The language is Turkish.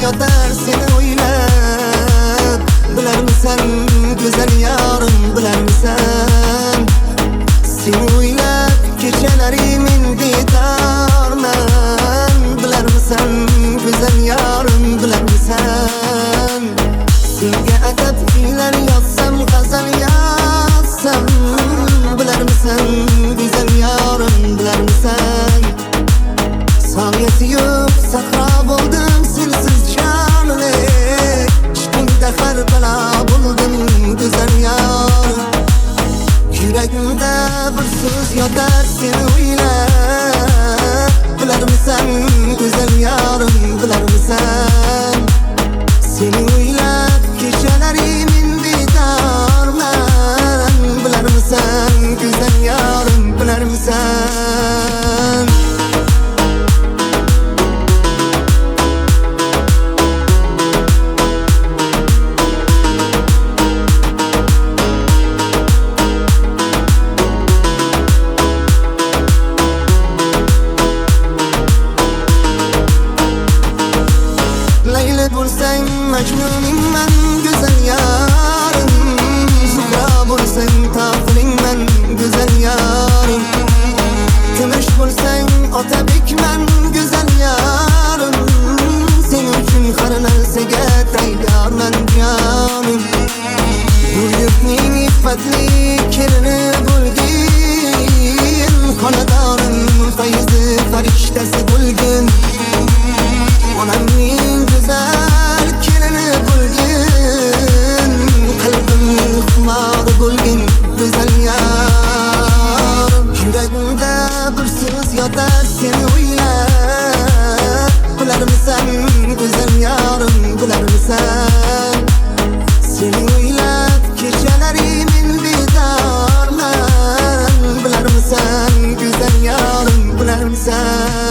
yotar seni o'ylab. Bilarmisan güzel yarım, bilarmisan seni o'ylab kechalarimin bedorman. Bilarmisan güzel yarım, bilarmisan senga atab kuylar yozsam, g'azal yozsam. Bilarmisan güzel yarım, bilarmisan soniyasi yo'q sahro bo'ldim sensiz jonli. Ishqingda har balo bo'ldim güzel yarim. Yuragimda bir so'z yotar seni o'ylab. Bilarmisan güzel yarim, bilarmisan seni o'ylab kechalarimin bedorman. Bilarmisan güzel yarim, bilarmisan Layla bo'lsang majnuningman güzel yarim. Zuhra bo'lsang toqilingman güzel yarim. Kumush bo'lsang otabekman güzel yarim. Sen uchun har narsaga tayyorman jonim. Bu yurtning iffatli kelini bo'lgin, xonadonim fayzi farishtasi bo'lgin. Onamning güzel kelini bo'lgin, qalbimning xumori bo'lgin güzel yarim. Yuragimda bir so'z yotar seni o'ylab. Bilarmisan güzel yarim, bilarmisan seni o'ylab kechalarimin bedorman. Bilarmisan güzel yarim, bilarmisan